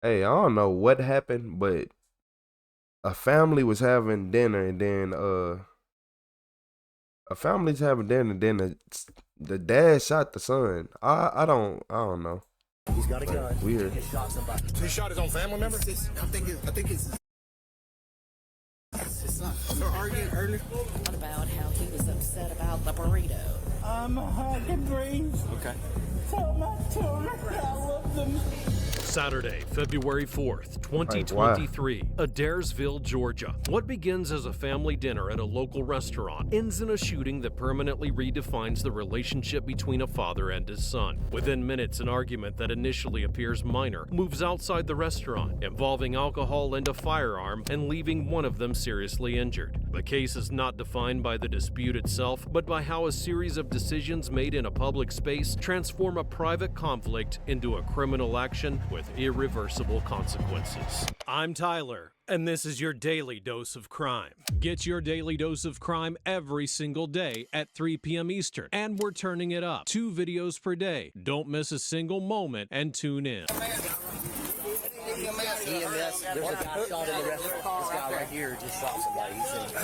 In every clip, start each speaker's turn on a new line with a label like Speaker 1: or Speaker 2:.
Speaker 1: Hey, I don't know what happened, but a family was having dinner and then a family's having dinner and then the dad shot the son. I don't know.
Speaker 2: He's got a
Speaker 1: Like,
Speaker 2: gun.
Speaker 1: weird.
Speaker 2: He just shot somebody.
Speaker 3: He shot his own family member?
Speaker 4: I think it's his son. They're arguing earlier.
Speaker 5: About how he was upset about the burrito.
Speaker 6: I'm a hugging dreams.
Speaker 3: Okay.
Speaker 6: Tell my children I love them.
Speaker 7: Saturday, February 4th, 2023, Adairsville, Georgia. What begins as a family dinner at a local restaurant ends in a shooting that permanently redefines the relationship between a father and his son. Within minutes, an argument that initially appears minor moves outside the restaurant, involving alcohol and a firearm and leaving one of them seriously injured. The case is not defined by the dispute itself, but by how a series of decisions made in a public space transform a private conflict into a criminal action with irreversible consequences. I'm Tyler, and this is your daily dose of crime. Get your daily dose of crime every single day at 3 p.m. Eastern, and we're turning it up. 2 videos per day. Don't miss a single moment and tune in.
Speaker 2: EMS, there's a guy shot in the restaurant. This guy right here just shot somebody.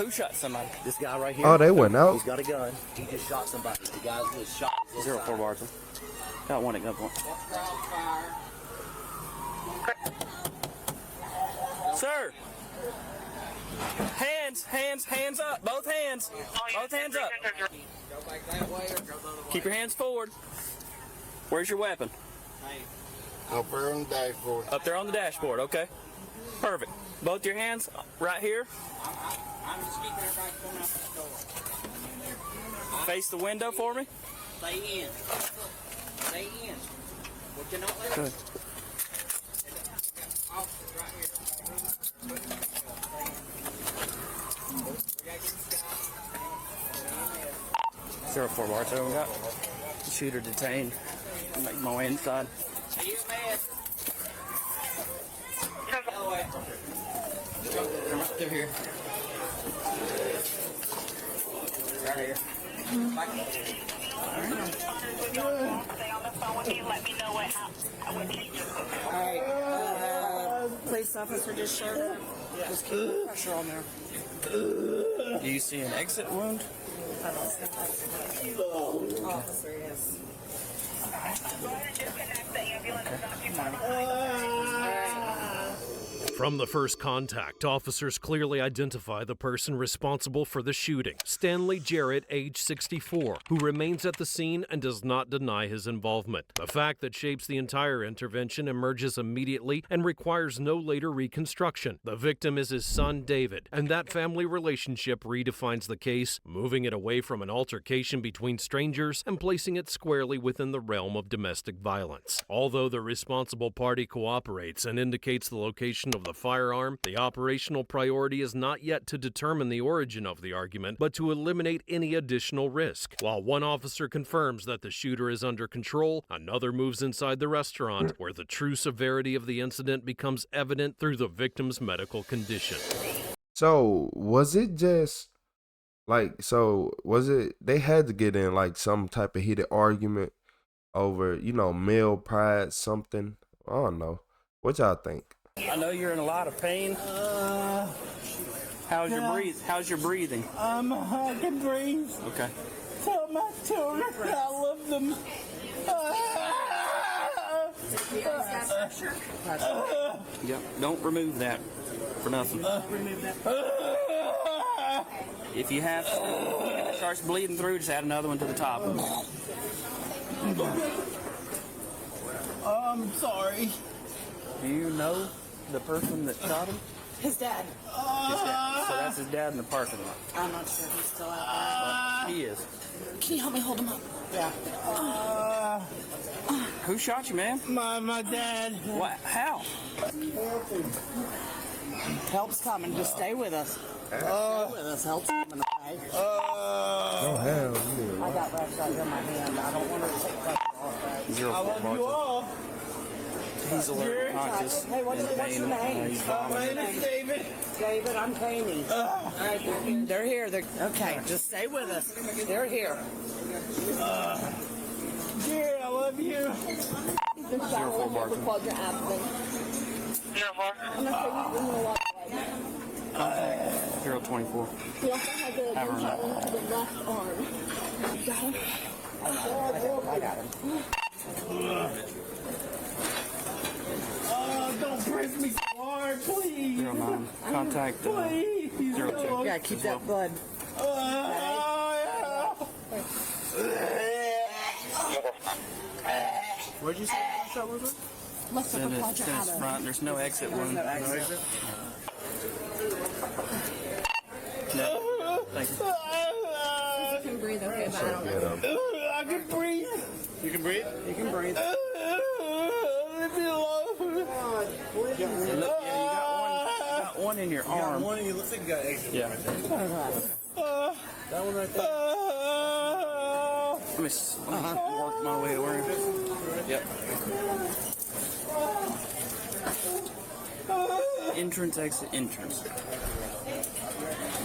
Speaker 2: Who shot somebody? This guy right here.
Speaker 1: Oh, they went out.
Speaker 2: He's got a gun. He just shot somebody. The guy was shot. 04 Barton. Got one at gunpoint. Sir! Hands up! Both hands! Both hands up! Keep your hands forward. Where's your weapon?
Speaker 4: Up there on the dashboard.
Speaker 2: Up there on the dashboard, okay. Perfect. Both your hands right here.
Speaker 4: I'm just keeping everybody going out the door.
Speaker 2: Face the window for me.
Speaker 4: Stay in. Stay in. We cannot let
Speaker 2: Good.
Speaker 4: officers right here.
Speaker 2: 04 Barton, we got shooter detained. Make my way inside. They're here. Right here.
Speaker 5: Police officer just showed up.
Speaker 2: Just keep the pressure on there. Do you see an exit wound?
Speaker 5: I don't see that. Officer, yes.
Speaker 7: From the first contact, officers clearly identify the person responsible for the shooting, Stanley Jarrett, age 64, who remains at the scene and does not deny his involvement. A fact that shapes the entire intervention emerges immediately and requires no later reconstruction. The victim is his son, David, and that family relationship redefines the case, moving it away from an altercation between strangers and placing it squarely within the realm of domestic violence. Although the responsible party cooperates and indicates the location of the firearm, the operational priority is not yet to determine the origin of the argument, but to eliminate any additional risk. While one officer confirms that the shooter is under control, another moves inside the restaurant, where the true severity of the incident becomes evident through the victim's medical condition.
Speaker 1: So was it just was it they had to get in like some type of heated argument over, male pride, something? I don't know. What y'all think?
Speaker 2: I know you're in a lot of pain. How's your breathing?
Speaker 6: I'm a hugging dreams.
Speaker 2: Okay.
Speaker 6: Tell my children I love them.
Speaker 2: Yeah. Don't remove that for nothing. If you have if it starts bleeding through, just add another one to the top.
Speaker 6: I'm sorry.
Speaker 2: Do you know the person that shot him?
Speaker 5: His dad.
Speaker 2: His dad. So that's his dad in the parking lot.
Speaker 5: I'm not sure he's still out
Speaker 2: He is.
Speaker 5: there. Can you help me hold him up?
Speaker 6: Yeah.
Speaker 2: Who shot you, man?
Speaker 6: My dad.
Speaker 2: What? How?
Speaker 5: Help's coming. Just stay with us. Stay with us. Help's coming. Okay?
Speaker 1: Oh hell
Speaker 5: I got left side in my hand. I don't want to take pressure off. Right?
Speaker 2: 04
Speaker 6: I love you
Speaker 2: Barton.
Speaker 6: all.
Speaker 2: He's alert, conscious,
Speaker 5: Hey, what's
Speaker 2: in
Speaker 5: your
Speaker 2: pain.
Speaker 5: name?
Speaker 2: He's
Speaker 6: My
Speaker 2: vomiting.
Speaker 6: name is David.
Speaker 5: David, I'm Kami. They're here. Okay, just stay with us. They're here.
Speaker 6: Dear, I love you.
Speaker 2: 04 Barton.
Speaker 5: Plug your abdomen.
Speaker 2: Contact 024.
Speaker 3: He also has a gunshot wound to the left arm. Got him?
Speaker 5: I got him.
Speaker 6: Oh, don't press me so hard, please.
Speaker 2: 09. Contact
Speaker 6: Please.
Speaker 2: 02.
Speaker 5: Yeah, keep that blood.
Speaker 1: Where'd you say the shot was?
Speaker 3: Left upper quadrant
Speaker 2: It's
Speaker 3: out of.
Speaker 2: front. There's no exit wound.
Speaker 5: No exit.
Speaker 2: No. Thank you.
Speaker 3: You can breathe, okay, but I don't know.
Speaker 6: I can breathe.
Speaker 1: You can breathe?
Speaker 5: You can breathe.
Speaker 6: Leave me alone.
Speaker 2: Look, yeah, you got one in your arm.
Speaker 1: One of you looks like you got exit.
Speaker 2: Yeah.
Speaker 1: That one right there.
Speaker 2: Let me work my way to where. Yep. Entrance, exit, entrance.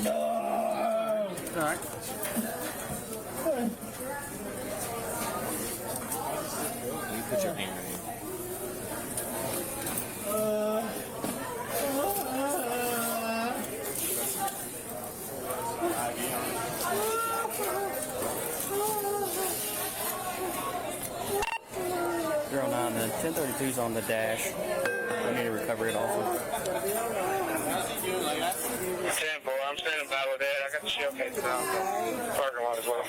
Speaker 2: All right.
Speaker 1: You put your hand right here.
Speaker 2: The 1032's on the dash. I need to recover it also.
Speaker 8: 10-4, I'm standing by with that. I got the shell case now. Parking lot as well.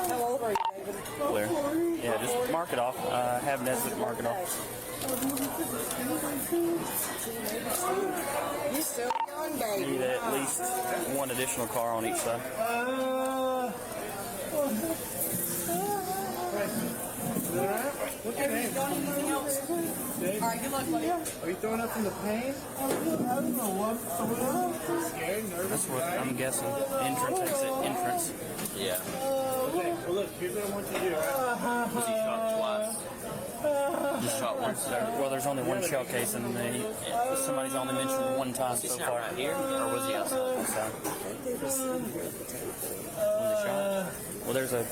Speaker 5: How old are you, David?
Speaker 2: Clear. Yeah, just mark it off. Have Nesbitt mark it off.
Speaker 5: You still young, baby.
Speaker 2: Need at least one additional car on each side.
Speaker 6: What's your name?
Speaker 5: Alright, good luck, buddy.
Speaker 6: Are you throwing up from the pain? I don't know what. I'm scared, nervous.
Speaker 2: That's what I'm guessing. Entrance, exit, entrance.
Speaker 1: Yeah.
Speaker 6: Okay, well look, here's what I want you to do.
Speaker 1: Was he shot twice?
Speaker 2: Just shot once. Well, there's only one shell case, and somebody's only mentioned one time so far.
Speaker 1: Right here, or was he outside?
Speaker 2: So, was he shot? Well, there's a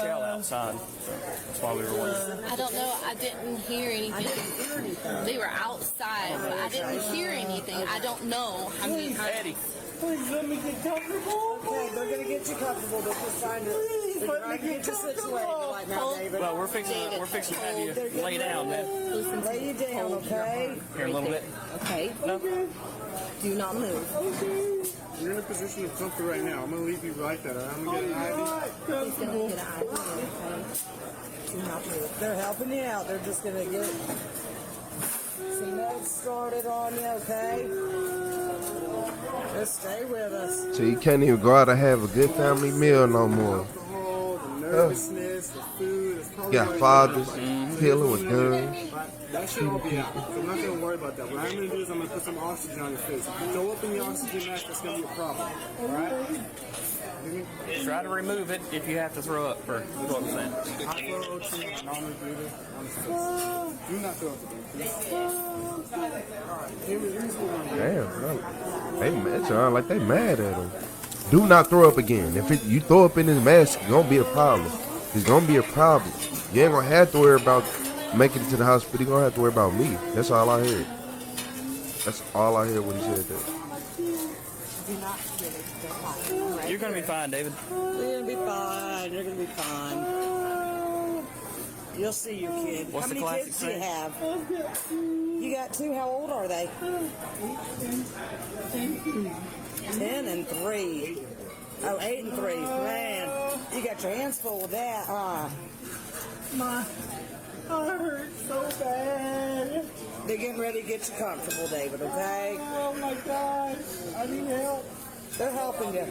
Speaker 2: shell outside. So that's why we were wondering.
Speaker 3: I don't know. I didn't hear anything. They were outside, but I didn't hear anything. I don't know how many times.
Speaker 2: Eddie.
Speaker 6: Please let me get comfortable.
Speaker 5: Okay, they're gonna get you comfortable. They're just trying to, they're trying to get you situated right now, David.
Speaker 2: Well, we're fixing to have you lay down, man.
Speaker 5: Lay you down, okay?
Speaker 2: Here a little bit.
Speaker 3: Okay.
Speaker 2: No.
Speaker 3: Do not move.
Speaker 6: You're in a position of comfort right now. I'm gonna leave you right there. I'm gonna get an IV.
Speaker 3: He's gonna get an IV. Okay.
Speaker 5: Do not move. They're helping you out. They're just gonna get some meds started on you, okay? Just stay with us.
Speaker 1: So you can't even go out and have a good family meal no more.
Speaker 6: Alcohol, the nervousness, the food. It's probably
Speaker 1: Got
Speaker 6: like
Speaker 1: fathers killing with guns.
Speaker 6: that should all be out. So I'm not gonna worry about that. What I'm gonna do is I'm gonna put some oxygen on your face. If you throw up in the oxygen mask, that's gonna be a problem. Alright?
Speaker 2: Try to remove it if you have to throw up for what I'm saying.
Speaker 6: Hypo-O2, non-rebreather, on his face. Do not throw up again, please. Alright, here's what I'm gonna do.
Speaker 1: Damn, bro. They mad, sound like they mad at him. Do not throw up again. If you throw up in his mask, it's gonna be a problem. It's gonna be a problem. You ain't gonna have to worry about making it to the hospital. You gonna have to worry about me. That's all I heard. That's all I heard when he said that.
Speaker 2: You're gonna be fine, David.
Speaker 5: You're gonna be fine. You're gonna be fine. You'll see your kid.
Speaker 2: What's
Speaker 5: How
Speaker 2: the
Speaker 5: many
Speaker 2: classic
Speaker 5: kids do you
Speaker 2: saying?
Speaker 5: have? You got two. How old are they? 10 and 3. Oh, 8 and 3. Man, you got your hands full with that, huh?
Speaker 6: My heart hurts so bad.
Speaker 5: They're getting ready to get you comfortable, David, okay?
Speaker 6: Oh my gosh. I need help.
Speaker 5: They're helping you.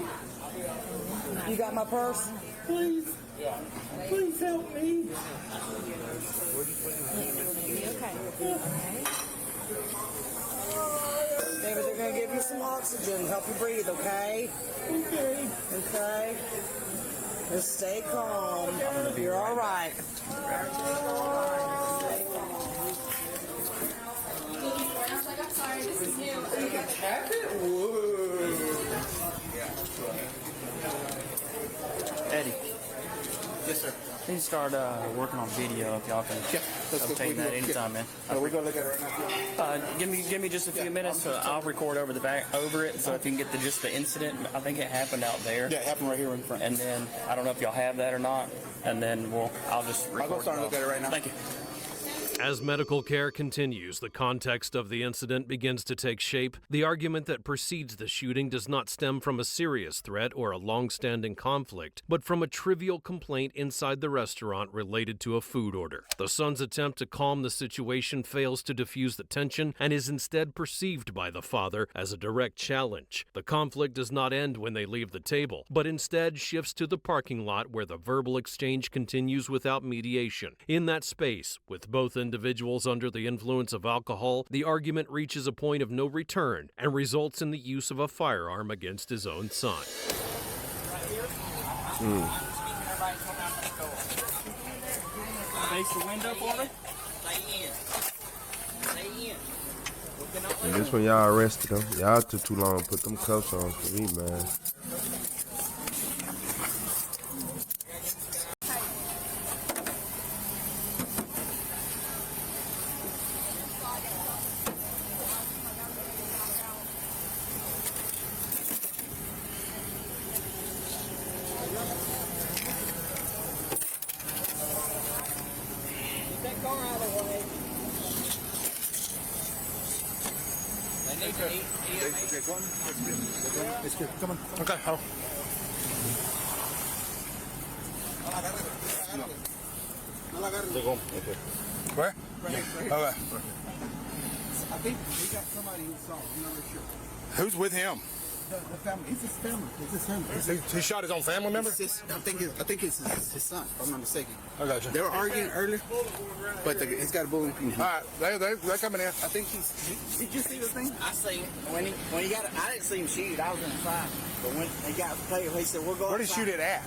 Speaker 5: You got my purse?
Speaker 6: Please. Please help me.
Speaker 5: David, they're going to give you some oxygen, help you breathe, okay?
Speaker 6: Okay.
Speaker 5: Okay? Just stay calm. You're all right.
Speaker 2: Eddie.
Speaker 1: Yes, sir.
Speaker 2: Need to start working on video if y'all can obtain that anytime, man.
Speaker 6: We're gonna look at it right now.
Speaker 2: Give me just a few minutes. So I'll record over it. So if you can get just the incident, I think it happened out there.
Speaker 6: Yeah, it happened right here in front.
Speaker 2: And then I don't know if y'all have that or not. And then I'll just record.
Speaker 6: I'll go start and look at it right now.
Speaker 2: Thank you.
Speaker 7: As medical care continues, the context of the incident begins to take shape. The argument that precedes the shooting does not stem from a serious threat or a long-standing conflict, but from a trivial complaint inside the restaurant related to a food order. The son's attempt to calm the situation fails to diffuse the tension and is instead perceived by the father as a direct challenge. The conflict does not end when they leave the table, but instead shifts to the parking lot where the verbal exchange continues without mediation. In that space, with both individuals under the influence of alcohol, the argument reaches a point of no return and results in the use of a firearm against his own son.
Speaker 2: Face the window for me.
Speaker 1: And this one y'all arrested them. Y'all took too long to put them cuffs on for me, man.
Speaker 6: It's good. Come on. Okay. Where? Right here. Okay. I think we got somebody who saw. I'm not really sure. Who's with him? The family. It's his family. It's his family. He shot his own family member? I think it's his son, if I'm not mistaken. I got you. They were arguing earlier, but he's got a bullet. All right, they're coming in. I think did you see the thing?
Speaker 4: I seen it. When he got it, I didn't see him shoot it. I was inside. But when he got the player, he said, "We'll go."
Speaker 6: Where did he shoot it at?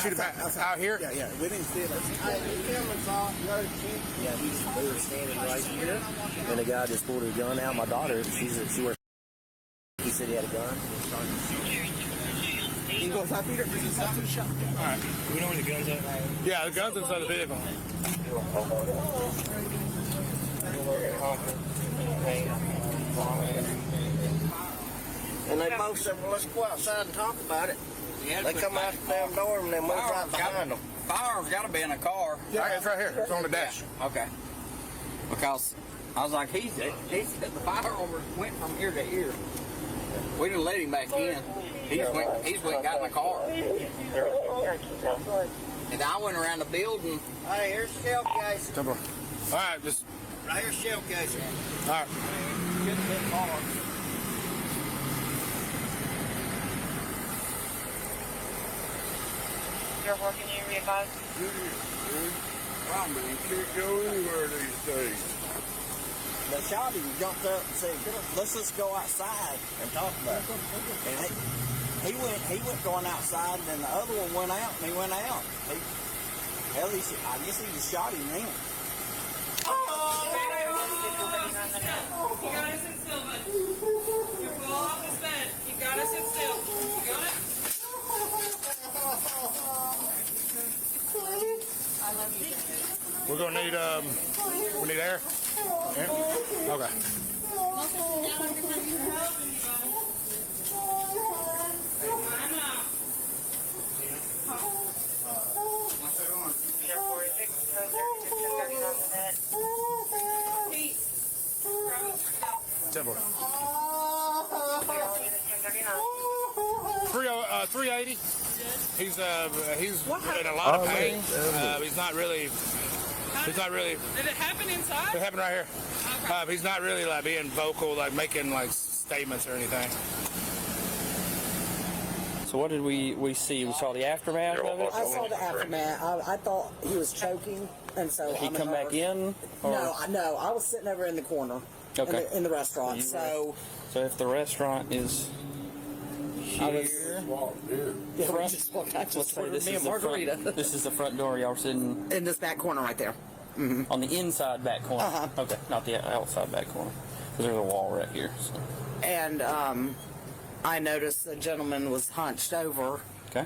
Speaker 6: Shoot it out here?
Speaker 4: Yeah. We didn't see it.
Speaker 9: Yeah, we were standing right here, and the guy just pulled a gun out. My daughter, she works. He said he had a gun.
Speaker 4: He goes up here. Shot.
Speaker 2: All right. Do we know where the gun's at?
Speaker 6: Yeah, the gun's inside the vehicle.
Speaker 9: And they both said, "Well, let's go outside and talk about it."
Speaker 4: Yeah,
Speaker 9: they come out the damn door and they moved right behind them.
Speaker 4: Firearms got to be in a car.
Speaker 6: Yeah, it's right here. It's on the dash.
Speaker 4: Okay. Because I was like, the firearm went from ear to ear. We didn't let him back in. He just went and got in the car. And I went around the building.
Speaker 9: Hey, here's the shell case.
Speaker 6: All right, just
Speaker 9: Right here's shell case.
Speaker 6: all right.
Speaker 10: You're working, you readvise?
Speaker 6: Probably can't go anywhere these days.
Speaker 9: The shot him jumped up and said, "Let's just go outside and talk about it." And he went going outside, and then the other one went out, and he went out. I guess he just shot him then.
Speaker 10: You gotta sit still, bud. You're full off this bed. You gotta sit still. You got it? I love you.
Speaker 6: We're gonna need we need air. Air? Okay. Temple. 380. He's in a lot of pain. He's not really.
Speaker 10: Did it happen inside?
Speaker 6: It happened right here.
Speaker 10: Okay.
Speaker 6: He's not really like being vocal, like making like statements or anything.
Speaker 2: So what did we see? We saw the aftermath of it?
Speaker 5: I saw the aftermath. I thought he was choking, and so
Speaker 2: He come back in? Or?
Speaker 5: No. I was sitting over in the corner.
Speaker 2: Okay.
Speaker 5: In the restaurant.
Speaker 2: So if the restaurant is here,
Speaker 5: just walked out.
Speaker 2: let's say this is this is the front door. Y'all are sitting
Speaker 5: In this back corner right there. Mm-hmm.
Speaker 2: on the inside back corner.
Speaker 5: Uh-huh.
Speaker 2: Okay, not the outside back corner. Because there's a wall right here. So.
Speaker 5: And I noticed the gentleman was hunched over.
Speaker 2: Okay.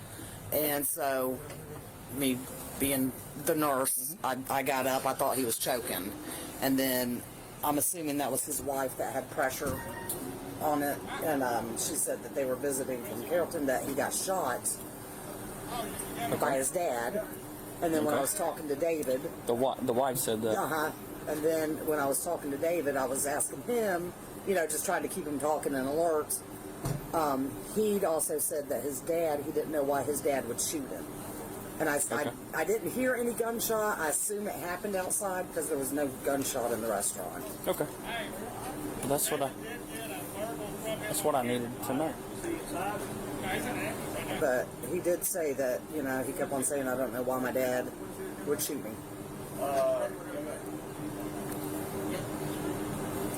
Speaker 5: And so, being the nurse, I got up. I thought he was choking. And then I'm assuming that was his wife that had pressure on it. And she said that they were visiting from Carrollton, that he got shot by his dad. And then when I was talking to David...
Speaker 2: The wife said that.
Speaker 5: Uh-huh. And then when I was talking to David, I was asking him, you know, just trying to keep him talking and alert. He'd also said that his dad, he didn't know why his dad would shoot him. And I didn't hear any gunshot. I assume it happened outside because there was no gunshot in the restaurant.
Speaker 2: Okay. Well, that's what I needed to know.
Speaker 5: But he did say that, you know, he kept on saying, I don't know why my dad would shoot me.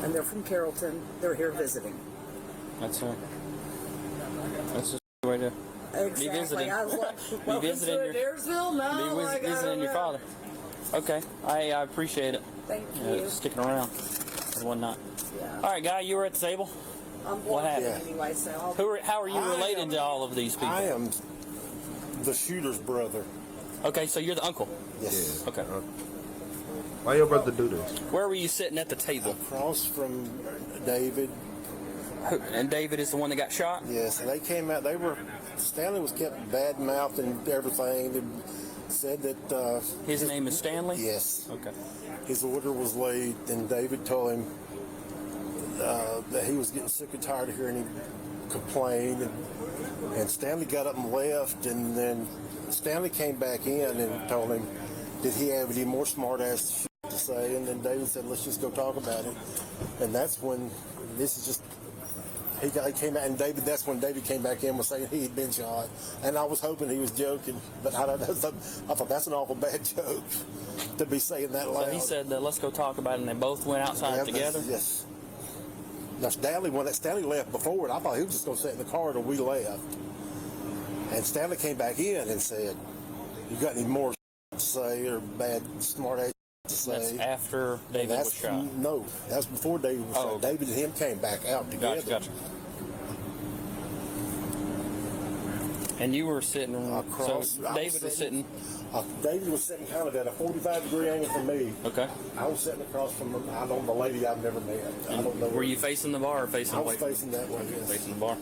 Speaker 5: And they're from Carrollton. They're here visiting.
Speaker 2: That's just the way to
Speaker 5: Exactly.
Speaker 2: be visiting.
Speaker 5: I was like,
Speaker 2: be visiting visiting your father. Okay. I appreciate it.
Speaker 5: Thank you.
Speaker 2: Sticking around and whatnot.
Speaker 5: Yeah.
Speaker 2: All right, Guy, you were at the table? What happened?
Speaker 5: Anyway, so
Speaker 2: How are you related to all of these people?
Speaker 6: I am the shooter's brother.
Speaker 2: Okay, so you're the uncle?
Speaker 6: Yes.
Speaker 2: Okay.
Speaker 1: Why your brother do this?
Speaker 2: Where were you sitting at the table?
Speaker 6: Across from David.
Speaker 2: And David is the one that got shot?
Speaker 6: Yes, and they came out. Stanley was kept bad mouthed and everything. They said that
Speaker 2: his name is Stanley?
Speaker 6: Yes.
Speaker 2: Okay.
Speaker 6: His order was late, and David told him that he was getting sick and tired of hearing him complain. And Stanley got up and left, and then Stanley came back in and told him, did he have any more smart-ass shit to say? And then David said, let's just go talk about it. And that's when, this is just, he came out, and that's when David came back in and was saying he had been shot. And I was hoping he was joking, but I thought that's an awful bad joke to be saying that loud.
Speaker 2: So he said, let's go talk about it, and they both went outside together?
Speaker 6: Yes. Now, Stanley left before, and I thought he was just going to sit in the car till we left. And Stanley came back in and said, you got any more to say or bad, smart ass to say?
Speaker 2: That's after David was shot?
Speaker 6: No, that was before David was shot.
Speaker 2: Okay.
Speaker 6: David and him came back out together.
Speaker 2: Gotcha. And you were sitting
Speaker 6: across.
Speaker 2: So David was sitting.
Speaker 6: David was sitting kind of at a 45-degree angle from me.
Speaker 2: Okay.
Speaker 6: I was sitting across from the lady I've never met. I don't know.
Speaker 2: Were you facing the bar or facing away?
Speaker 6: I was facing that way. Yes.
Speaker 2: Facing the bar.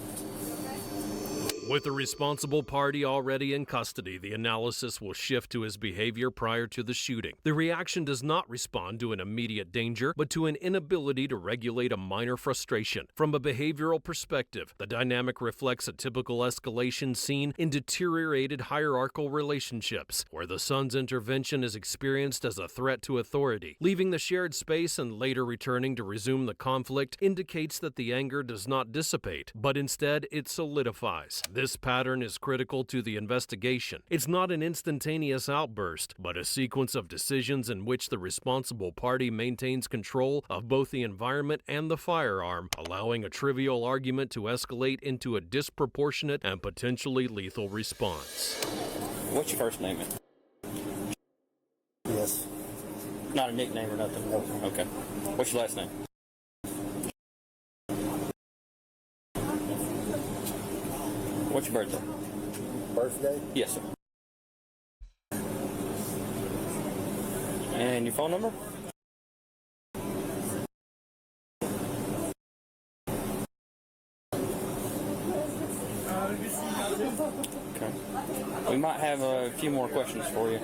Speaker 7: With the responsible party already in custody, the analysis will shift to his behavior prior to the shooting. The reaction does not respond to an immediate danger, but to an inability to regulate a minor frustration. From a behavioral perspective, the dynamic reflects a typical escalation seen in deteriorated hierarchical relationships, where the son's intervention is experienced as a threat to authority. Leaving the shared space and later returning to resume the conflict indicates that the anger does not dissipate, but instead it solidifies. This pattern is critical to the investigation. It's not an instantaneous outburst, but a sequence of decisions in which the responsible party maintains control of both the environment and the firearm, allowing a trivial argument to escalate into a disproportionate and potentially lethal response.
Speaker 2: What's your first name?
Speaker 6: Yes.
Speaker 2: Not a nickname or nothing?
Speaker 6: No.
Speaker 2: Okay. What's your last name? What's your birthday?
Speaker 6: Birthday?
Speaker 2: Yes, sir. And your phone number? Okay. We might have a few more questions for you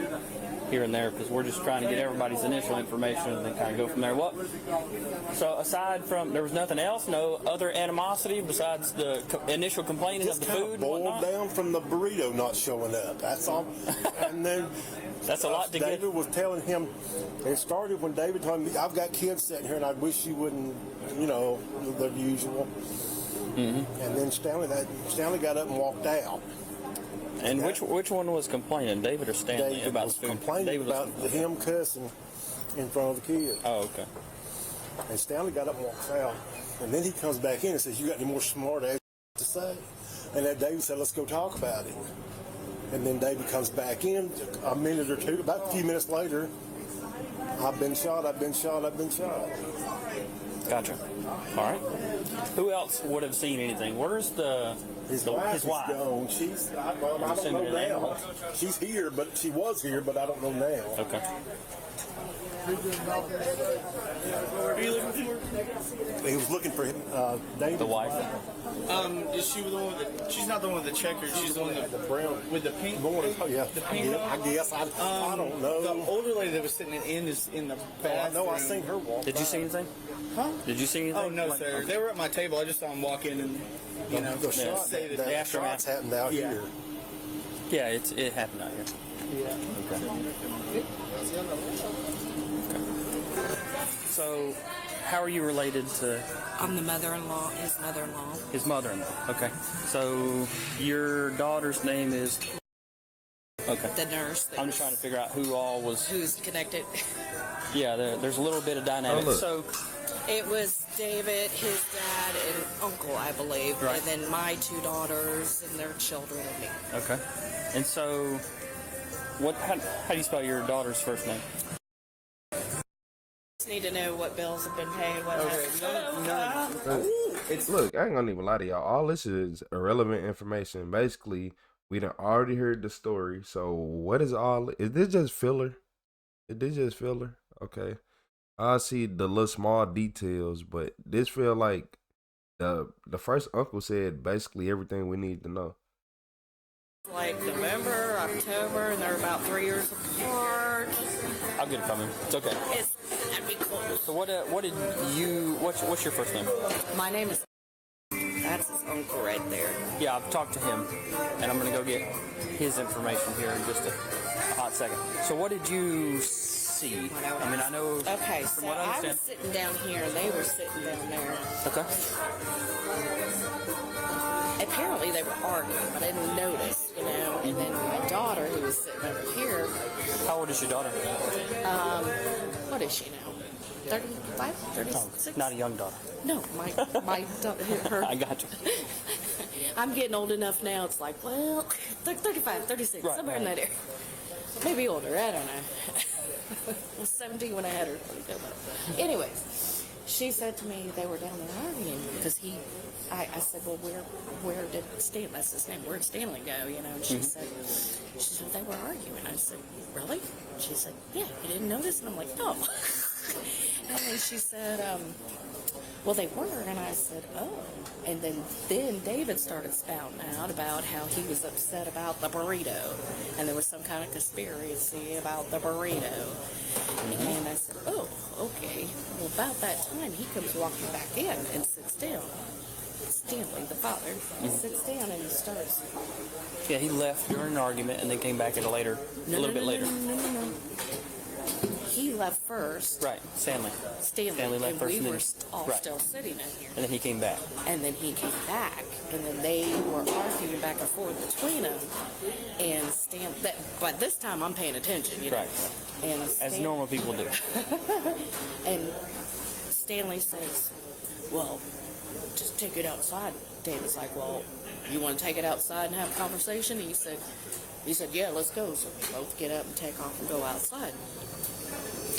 Speaker 2: here and there because we're just trying to get everybody's initial information and then kind of go from there. So aside from, there was nothing else? No other animosity besides the initial complaining of the food and whatnot?
Speaker 6: Boiled down from the burrito not showing up. That's all. And then
Speaker 2: that's a lot to
Speaker 6: David
Speaker 2: get.
Speaker 6: was telling him, it started when David told me, I've got kids sitting here and I wish you wouldn't, the usual. Mm-hmm. And then Stanley got up and walked out.
Speaker 2: And which one was complaining, David or Stanley,
Speaker 6: David
Speaker 2: about
Speaker 6: was
Speaker 2: the food?
Speaker 6: Complaining
Speaker 2: David
Speaker 6: about him cussing in front of the kids.
Speaker 2: Oh, okay.
Speaker 6: And Stanley got up and walks out. And then he comes back in and says, you got any more smart ass to say? And then David said, let's go talk about it. And then David comes back in a minute or two, about a few minutes later, I've been shot. I've been shot. I've been shot.
Speaker 2: Gotcha. All right. Who else would have seen anything? Where's his wife?
Speaker 6: Is gone. I don't know now. She's here, but she was here, but I don't know now.
Speaker 2: Okay.
Speaker 10: What are you looking for?
Speaker 6: He was looking for him, David.
Speaker 2: The wife?
Speaker 10: Is she the one with the, she's not the one with the checkers, she's the one with
Speaker 6: The brown.
Speaker 10: with the pink.
Speaker 6: Oh, yeah.
Speaker 10: The pink
Speaker 6: I guess. I don't know.
Speaker 10: The older lady that was sitting is in the bathroom.
Speaker 6: I know. I seen her walk.
Speaker 2: Did you see anything?
Speaker 10: Huh?
Speaker 2: Did you see anything?
Speaker 10: Oh, no, sir. They were at my table. I just saw them walk in and, you know,
Speaker 6: The shot,
Speaker 10: say that
Speaker 6: the
Speaker 2: aftermath.
Speaker 6: shots happened out
Speaker 10: Yeah.
Speaker 6: here.
Speaker 2: Yeah, it happened out here.
Speaker 10: Yeah.
Speaker 2: Okay. So, how are you related to
Speaker 11: I'm the mother-in-law, his mother-in-law.
Speaker 2: his mother-in-law? Okay. So, your daughter's name is... Okay.
Speaker 11: The nurse. that
Speaker 2: I'm just trying to figure out who all was...
Speaker 11: Who's connected.
Speaker 2: Yeah, there's a little bit of dynamic.
Speaker 1: Oh, look.
Speaker 2: So,
Speaker 11: It was David, his dad, and uncle, I believe.
Speaker 2: Right.
Speaker 11: And then my two daughters and their children and me.
Speaker 2: okay. And so, how do you spell your daughter's first name?
Speaker 11: Just need to know what bills have been paid, what
Speaker 1: Look, I ain't gonna even lie to y'all. All this is irrelevant information. Basically, we done already heard the story. So what is all? Is this just filler? Is this just filler? Okay. I see the little small details, but this feel like the first uncle said basically everything we need to know.
Speaker 11: like November, October, and they're about 3 years apart.
Speaker 2: I'll get it from him. It's okay.
Speaker 11: That'd be cool.
Speaker 2: So what's your first name?
Speaker 11: My name is... That's his uncle right there.
Speaker 2: Yeah, I've talked to him, and I'm going to go get his information here in just a hot second. So what did you see? I mean, I know...
Speaker 11: Okay,
Speaker 2: from
Speaker 11: so
Speaker 2: what I
Speaker 11: I
Speaker 2: understand...
Speaker 11: was sitting down here, and they were sitting down there.
Speaker 2: Okay.
Speaker 11: Apparently they were arguing, but I didn't notice, you know. And then my daughter, who was sitting over here...
Speaker 2: How old is your daughter?
Speaker 11: What is she now? 35? 36?
Speaker 2: Not a young daughter.
Speaker 11: No, my her.
Speaker 2: I got you.
Speaker 11: I'm getting old enough now. It's like, well, 35, 36,
Speaker 2: Right,
Speaker 11: somewhere in that area. Maybe older. I don't know. I was 17 when I had her. Anyway, she said to me they were down there arguing because I said, well, where did Stanley? That's his name. Where did Stanley go? You know, and she said they were arguing. I said, really? She said, yeah. You didn't notice? And I'm like, no. And then she said, well, they were, and I said, oh. And then David started spouting out about how he was upset about the burrito, and there was some kind of conspiracy about the burrito. And I said, oh, okay. Well, about that time, he comes walking back in and sits down. Stanley, the father, sits down and he starts.
Speaker 2: Yeah, he left during an argument and then came back at a little bit later.
Speaker 11: No. He left first.
Speaker 2: Right, Stanley left
Speaker 11: and
Speaker 2: first,
Speaker 11: we
Speaker 2: and then,
Speaker 11: were all
Speaker 2: right.
Speaker 11: still sitting in here.
Speaker 2: And then he came back.
Speaker 11: And then he came back, and then they were arguing back and forth between them. And but this time I'm paying attention, you know.
Speaker 2: Right.
Speaker 11: And
Speaker 2: As normal people do.
Speaker 11: And Stanley says, well, just take it outside. David's like, well, you want to take it outside and have a conversation? And he said, yeah, let's go. So we both get up and take off and go outside.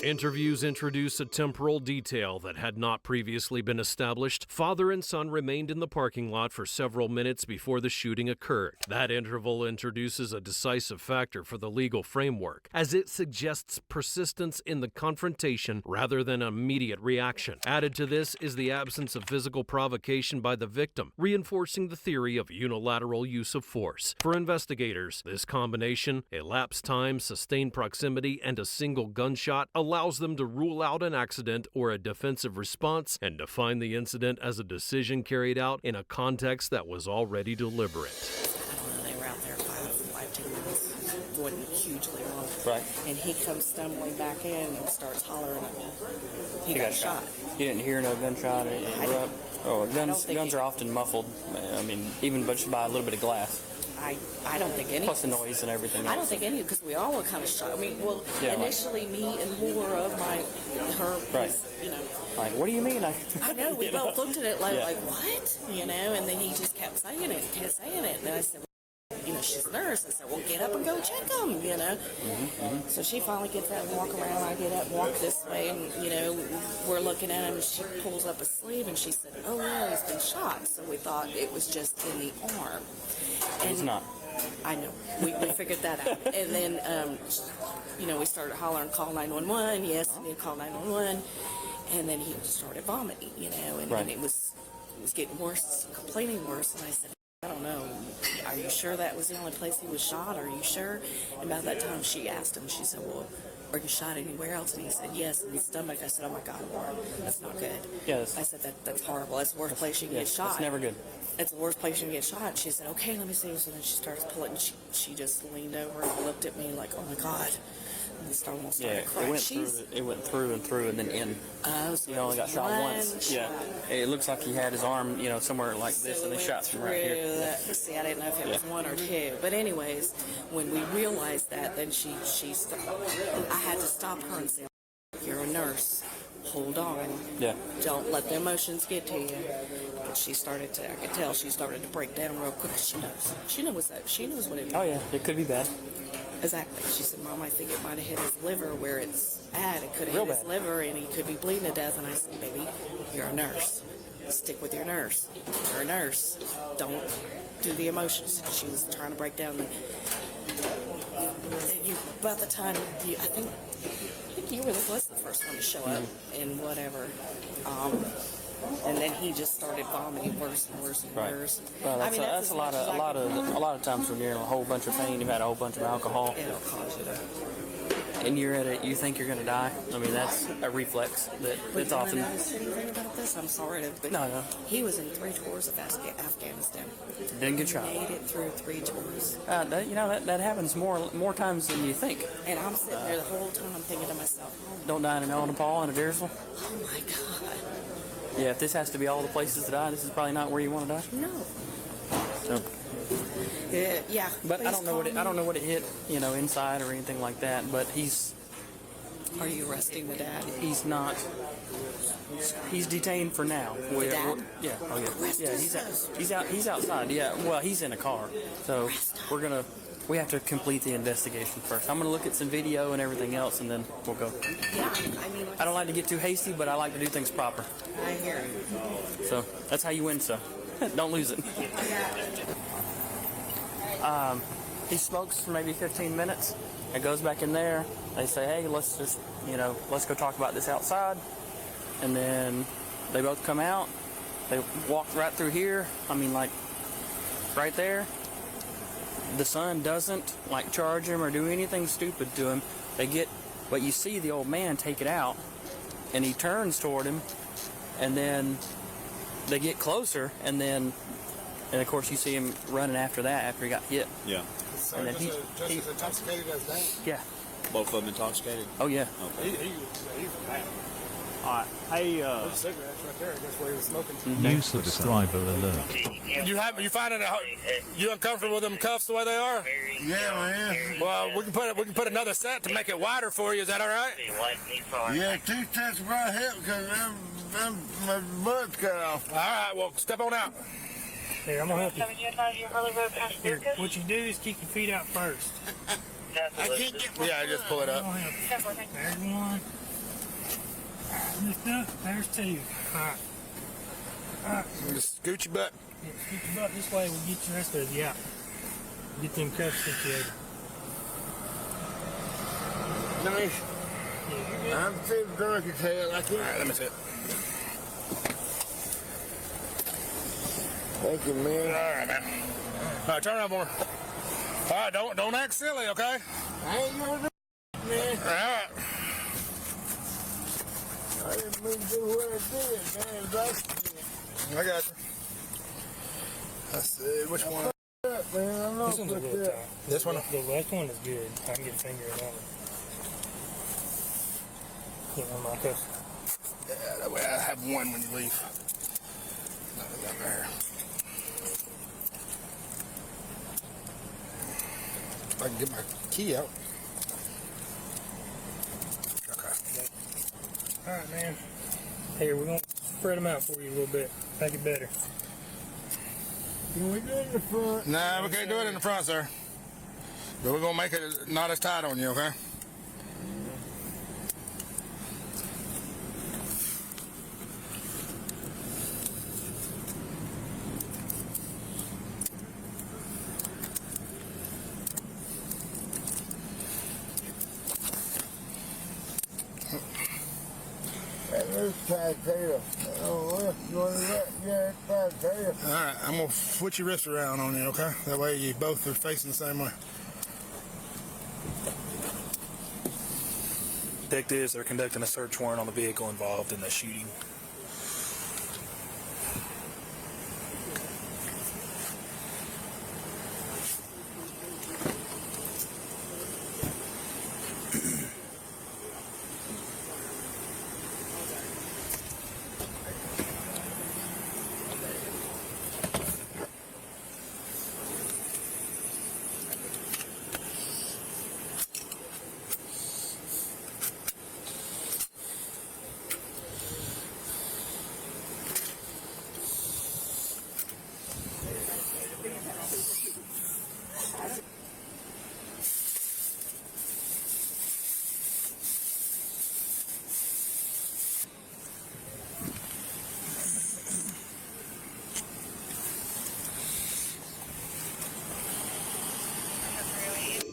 Speaker 7: Interviews introduce a temporal detail that had not previously been established. Father and son remained in the parking lot for several minutes before the shooting occurred. That interval introduces a decisive factor for the legal framework, as it suggests persistence in the confrontation rather than an immediate reaction. Added to this is the absence of physical provocation by the victim, reinforcing the theory of unilateral use of force. For investigators, this combination, elapsed time, sustained proximity, and a single gunshot, allows them to rule out an accident or a defensive response and define the incident as a decision carried out in a context that was already deliberate.
Speaker 11: I don't know, they were out there 10 minutes. It wasn't hugely long.
Speaker 2: Right.
Speaker 11: And he comes stumbling back in and starts hollering at me. He got shot.
Speaker 2: You didn't hear no gunshot or erupt? Oh, guns are often muffled. I mean, even just by a little bit of glass.
Speaker 11: I don't think any.
Speaker 2: Plus the noise and everything else.
Speaker 11: I don't think any, because we all were kind of shocked. I mean, well,
Speaker 2: yeah,
Speaker 11: initially me and more of her,
Speaker 2: right.
Speaker 11: You know.
Speaker 2: Like, what do you mean?
Speaker 11: I know, we both looked at it like, what? You know, and then he just kept saying it. And I said, she's a nurse. I said, well, get up and go check him, So she finally gets up and walk around. I get up and walk this way, and, we're looking at him, and she pulls up a sleeve, and she said, oh, yeah, he's been shot. So we thought it was just in the arm. And
Speaker 2: It's not.
Speaker 11: I know. We figured that out. And then, we started hollering, call 911. Yes, we call 911. And then he started vomiting, and
Speaker 2: Right.
Speaker 11: it was getting worse, complaining worse. And I said, I don't know. Are you sure that was the only place he was shot? Are you sure? And about that time, she asked him, she said, well, are you shot anywhere else? And he said, yes, in the stomach. I said, oh my God, Laura, that's not good.
Speaker 2: Yes.
Speaker 11: I said, that's horrible. That's the worst place you can get shot.
Speaker 2: It's never good.
Speaker 11: It's the worst place you can get shot. She said, okay, let me see. So then she starts pulling, and she just leaned over and looked at me like, oh my God. And almost started crying.
Speaker 2: It went through and through and then in.
Speaker 11: So
Speaker 2: he only got shot once. Yeah. It looks like he had his arm, somewhere like this, and they shot from right here.
Speaker 11: See, I didn't know if it was one or two. But anyways, when we realized that, then she stopped. I had to stop her and say, you're a nurse. Hold on.
Speaker 2: Yeah.
Speaker 11: Don't let the emotions get to you. But she started to, I could tell she started to break down real quick. She knows. She knows what it is.
Speaker 2: Oh, yeah. It could be bad.
Speaker 11: Exactly. She said, Mom, I think it might have hit his liver where it's at. It could have
Speaker 2: Real
Speaker 11: hit his
Speaker 2: bad.
Speaker 11: liver and he could be bleeding to death. And I said, baby, you're a nurse. Stick with your nurse. You're a nurse. Don't do the emotions. She was trying to break down about the time, I think you were the first one to show up and whatever. And then he just started vomiting worse and worse and worse.
Speaker 2: Well, that's a lot of times when you're in a whole bunch of pain, you've had a whole bunch of alcohol,
Speaker 11: it'll cause you to.
Speaker 2: and you think you're going to die. I mean, that's a reflex that's often.
Speaker 11: You know the thing about this? I'm sorry to, but
Speaker 2: No.
Speaker 11: he was in 3 tours of Afghanistan.
Speaker 2: Didn't get shot.
Speaker 11: Made it through 3 tours.
Speaker 2: That happens more times than you think.
Speaker 11: And I'm sitting there the whole time thinking to myself,
Speaker 2: Don't die in an Nepal and a Deersville.
Speaker 11: oh my God.
Speaker 2: Yeah, if this has to be all the places to die, this is probably not where you want to die.
Speaker 11: No.
Speaker 2: So.
Speaker 11: Yeah.
Speaker 2: But I don't know what it hit, inside or anything like that. But
Speaker 11: Are you arresting the dad?
Speaker 2: He's not. He's detained for now.
Speaker 11: The dad?
Speaker 2: Yeah. Oh yeah. Yeah. He's outside. Yeah. Well, he's in a car. So we have to complete the investigation first. I'm gonna look at some video and everything else, and then we'll go.
Speaker 11: Yeah.
Speaker 2: I don't like to get too hasty, but I like to do things proper.
Speaker 11: I hear you.
Speaker 2: So that's how you win. So don't lose it. He smokes for maybe 15 minutes. It goes back in there. They say, hey, let's just, let's go talk about this outside. And then they both come out. They walk right through here. I mean, like, right there. The son doesn't, charge him or do anything stupid to him. But you see the old man take it out, and he turns toward him, and then they get closer, and of course you see him running after that after he got hit.
Speaker 6: Yeah.
Speaker 2: And then
Speaker 6: he's intoxicated as that?
Speaker 2: Yeah.
Speaker 6: Both of them intoxicated?
Speaker 2: Oh, yeah.
Speaker 6: Okay. He's bad.
Speaker 2: All right. Hey,
Speaker 6: cigarettes right there. That's where he was smoking.
Speaker 12: New subscriber alert.
Speaker 6: You finding you uncomfortable with them cuffs the way they are?
Speaker 13: Yeah, man.
Speaker 6: Well, we can put another set to make it wider for you. Is that all right?
Speaker 13: Yeah, 2 sets right here because my butt's cut off.
Speaker 6: All right. Well, step on out.
Speaker 14: Here, I'm gonna help you. Here, what you do is keep your feet out first.
Speaker 13: I can't get my
Speaker 6: just pull it up.
Speaker 14: There's one. There's 2. All right.
Speaker 6: Just scoot your butt.
Speaker 14: Yeah, scoot your butt this way. We'll get the rest of you out. Get them cuffs situated.
Speaker 13: Nice.
Speaker 14: Yeah,
Speaker 13: I'm still drunk as hell. I can't.
Speaker 6: All right, let me see it.
Speaker 13: Thank you, man.
Speaker 6: All right, man. All right, turn around more. All right, don't act silly, okay?
Speaker 13: I ain't gonna do man.
Speaker 6: All right.
Speaker 13: I didn't mean to do what I did, man.
Speaker 6: I got you. Let's see, which one?
Speaker 13: Man, I'm not
Speaker 14: this one's a little tight.
Speaker 6: This one?
Speaker 14: The left one is good. I can get a finger in that one. Can't run my cuffs.
Speaker 6: Yeah, that way I have one when you leave. Nothing down there. I can get my key out. Okay.
Speaker 14: All right, man. Here, we're going to spread them out for you a little bit. Make it better.
Speaker 13: Can we do it in the front?
Speaker 6: Nah, we can't do it in the front, sir. But we're gonna make it not as tight on you, okay? Alright, I'm gonna switch your wrist around on you, okay? That way you both are facing the same way.
Speaker 15: Detectives are conducting a search warrant on the vehicle involved in the shooting.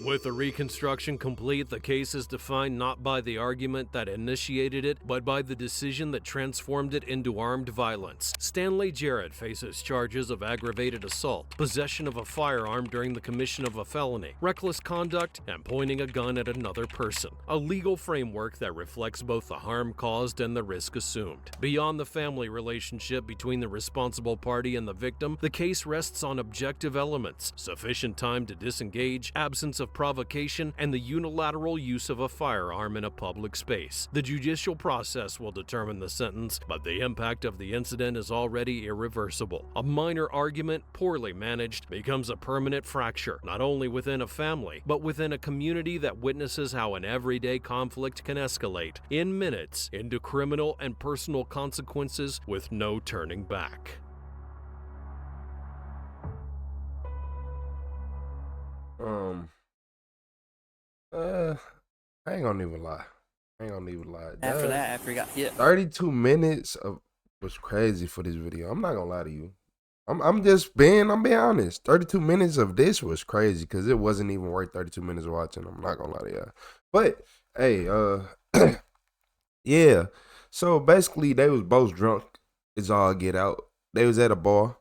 Speaker 7: With the reconstruction complete, the case is defined not by the argument that initiated it, but by the decision that transformed it into armed violence. Stanley Jarrett faces charges of aggravated assault, possession of a firearm during the commission of a felony, reckless conduct, and pointing a gun at another person. A legal framework that reflects both the harm caused and the risk assumed. Beyond the family relationship between the responsible party and the victim, the case rests on objective elements: sufficient time to disengage, absence of provocation, and the unilateral use of a firearm in a public space. The judicial process will determine the sentence, but the impact of the incident is already irreversible. A minor argument, poorly managed, becomes a permanent fracture, not only within a family, but within a community that witnesses how an everyday conflict can escalate in minutes into criminal and personal consequences with no turning back.
Speaker 1: I ain't gonna even lie.
Speaker 2: After that, after he got hit.
Speaker 1: 32 minutes of was crazy for this video. I'm not gonna lie to you. I'm being honest. 32 minutes of this was crazy because it wasn't even worth 32 minutes of watching. I'm not gonna lie to you. But hey, yeah. So basically they was both drunk. It's all get out. They was at a bar.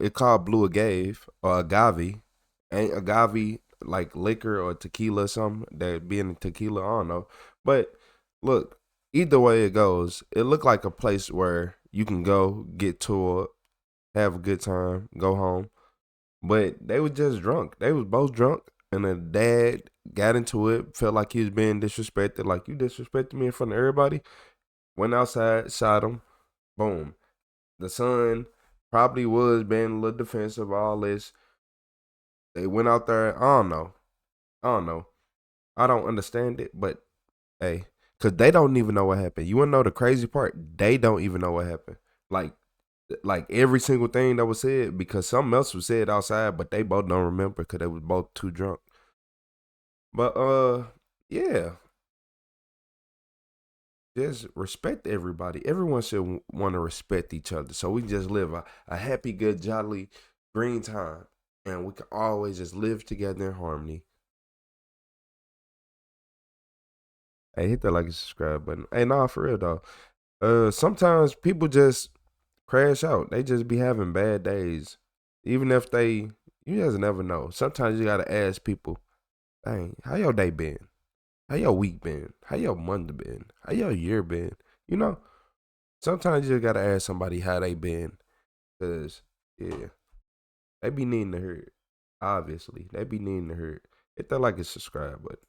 Speaker 1: It called Blue Agave or Agave. Ain't Agave like liquor or tequila or something? That being tequila, I don't know. But look, either way it goes, it looked like a place where you can go, get toured, have a good time, go home. But they was just drunk. They was both drunk, and the dad got into it, felt like he was being disrespected, like you disrespected me in front of everybody. Went outside, shot him, boom. The son probably was being a little defensive, all this. They went out there. I don't know. I don't understand it, but hey, because they don't even know what happened. You want to know the crazy part? They don't even know what happened. Like every single thing that was said, because something else was said outside, but they both don't remember because they was both too drunk. But yeah. Just respect everybody. Everyone should want to respect each other. So we just live a happy, good, jolly, green time. And we can always just live together in harmony. Hey, hit that like and subscribe button. Hey, nah, for real though. Sometimes people just crash out. They just be having bad days. Even if you just never know. Sometimes you gotta ask people, dang, how your day been? How your week been? How your month been? How your year been? You know? Sometimes you just gotta ask somebody how they been. Cause yeah. They be needing to hear it. Obviously. They be needing to hear it. Hit that like and subscribe button.